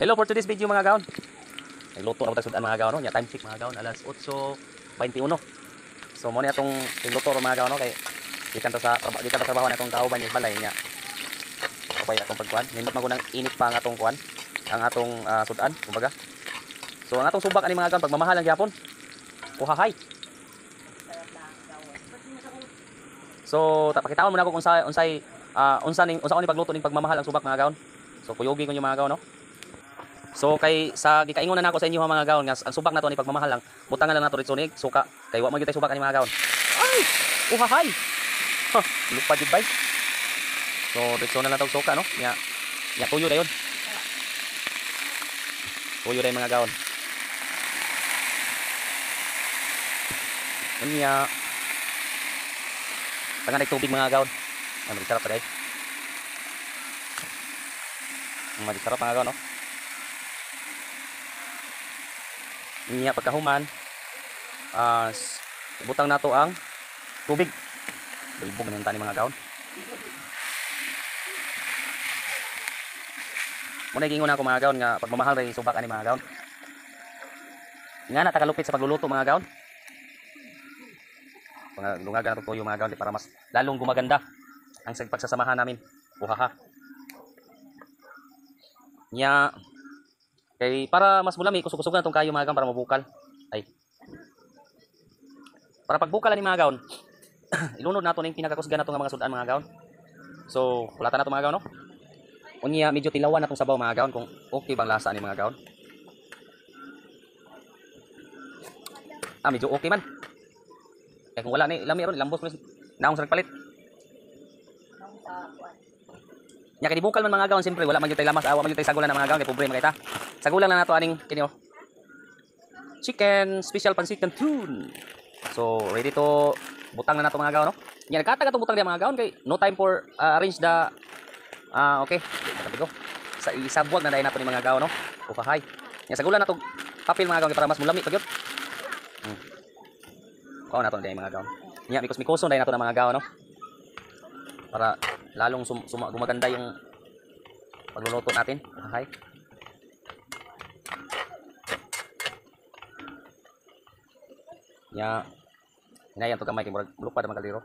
Hello for today's video mga gaon. Nagluto ako tagsudan mga gaon no. Nya time check mga gaon alas 8:21. So mo ni atong nagluto mga gaon no kay gikan ta sa trabaho na atong kauban yung balay nya. Okay atong pagkuan. Nindot man ko nang init pa ang atong kuan, ang atong sudan kumbaga. So ang atong subak ani mga gaon pagmamahal ang gyapon. Uhahay. So tapakitawan mo na ako kung unsay unsa ni pagluto ning pagmamahal ang subak mga gaon. So kuyogi ko yung mga gaon no. So kay sa gikaingon na nako sa inyo mga gaon nga ang subak nato ni pagmamahal lang butangan lang nato ritso ni suka kay wa man gyud tay subak ani mga gaon. Ay! Uhahay. Ha, lupa jud bay. So ritso na lang tawag suka no. Nya tuyo dayon. Tuyo dayon mga gaon. Nya tangan tubig mga gaon. Ang sarap pa day. Ang sarap mga gaon no. Niya pagkahuman butang nato ang tubig. Bulbog na yung tani mga gaon. Muna gingon ako mga gaon nga pagmamahal ray subak ani mga gaon. Nga na takalupit sa pagluluto mga gaon. Lungagan nato tuyo mga gaon para mas lalong gumaganda ang pagsasamahan namin. Uhaha. Nya kay para mas mulami kusog-kusog na tong kayo mga gaon para mabukal. Ay. Para pagbukal ni mga gaon, ilunod nato ning pinakakusgan nato nga mga sudan mga gaon. So, kulatan nato mga gaon no. Unya medyo tilawan natong sabaw mga gaon kung okay bang lasa ni mga gaon. Medyo okay man. Kaya kung wala ni lami ron lambos mo naong sa palit. Nya kay bukal man mga gaon siyempre wala man gyud tay lamas, awa man gyud tay sagulan na mga gaon kay pobre man kita. Sagulan lang nato aning kini oh. Chicken special pancit canton. So ready to butang na nato mga gaon no. Nya nagkatag atong butang diya mga gaon kay no time for arrange the okay. Sabi ko sa isabwag na dai nato ni mga gaon no. Upahay. Nya sagulan nato papel mga gaon para mas mulami pa gyud. Kuha nato dai mga gaon. Nya mikos-mikoson dai nato na mga gaon no. Para lalong gumaganda yung pagluluto natin. Okay. Nya inayan to gamay kay murag lupad man kaliro.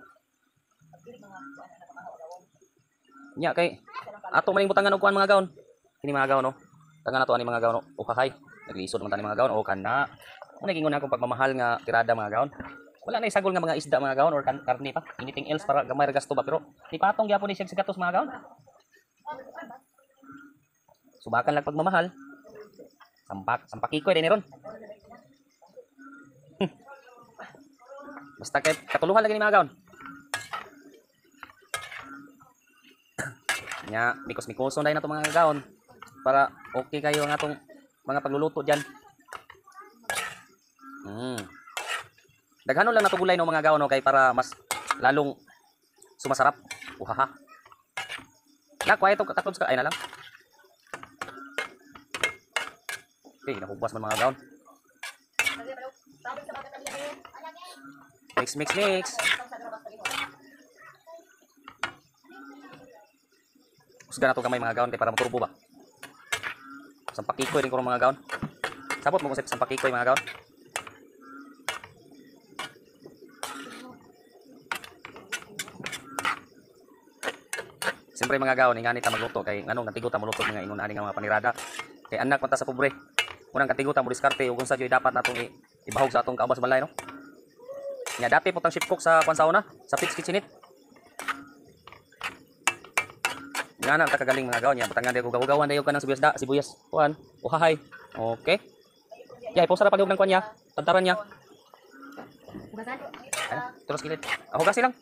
Nya kay ato maning butangan og kuan mga gaon. Kini mga gaon no. Tangan nato ani mga gaon no. Okay. Naglisod man tani mga gaon o kana. Mo gingon ako pagmamahal nga tirada mga gaon. Wala na isagol nga mga isda mga gaon or karne pa. Anything else para gamay ra gasto ba pero ni patong gyapon ni siya sigatos mga gaon. Subakan lang pagmamahal. Sampakikoy din ron. Basta kay katuluhan lagi ni mga gaon. Nya mikos-mikoson dai nato mga gaon para okay kayo ang atong mga pagluluto diyan. Daghanon lang nato gulay no mga gaon no kay para mas lalong sumasarap. Uhaha. Nakuha ito katlods ka ay na lang. Okay, nakubas man mga gaon. Mix. Usga na to gamay mga gaon kay para maturbo ba. Sampakikoy din ko mga gaon. Sabot mo konsep sampakikoy mga gaon. Siyempre mga gaon, ingani ta magluto kay nganong natigo ta magluto nga ingon ani nga mga panirada. Kay anak man ta sa pobre. Unang katigo ta mo diskarte ug unsa joy dapat natong ibahog sa atong kaubas balay no. Nya dati putang chef cook sa kwansauna, sa Pit's Kitchenette. Ngana ta kagaling mga gaon nya butangan di ko gawan dayo kanang sibuyas. Kuan, uhahay. Okay. Ya, iposa ra pagod ng kuan niya, tantaran niya. Hugasan? Terus kilit. Hugasin lang.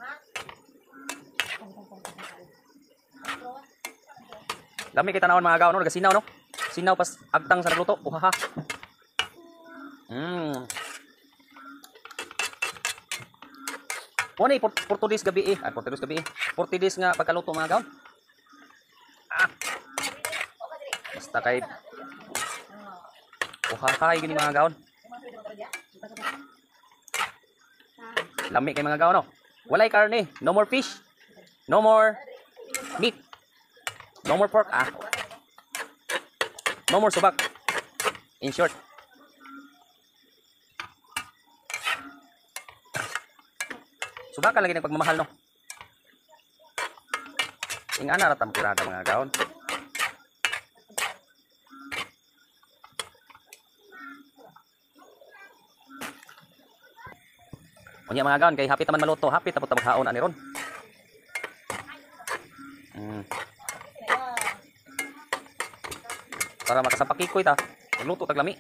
Lami kita naon mga gaon no, nagasinaw no. Sinaw pas agtang sa nagluto. Uhaha. Mo ni 40 days gabi eh. 40 days gabi eh. 40 days nga pagkaluto mga gaon. Basta kay uhahay gini mga gaon. Lami kay mga gaon no. Walay karne, no more fish. No more meat. No more pork. No more subak. In short. Subakan lagi ng pagmamahal, no? Ingana ra tampurada mga gaon. Unya mga gaon kay hapit naman maluto, hapit tapos maghaon ani ron. Para makasapakikoy ta, magluto tag lami.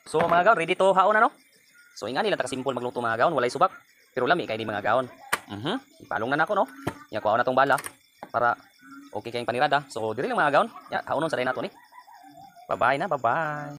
So mga gaon, ready to haon na, no? So ingani lang ta simple magluto mga gaon, walay subak, pero lami kay di mga gaon. Ipalong na nako, no? Nya kuha na tong bala para okay kayong panirada. So diri lang mga gaon. Ya, haonon sa day nato ni. Bye-bye na, bye-bye.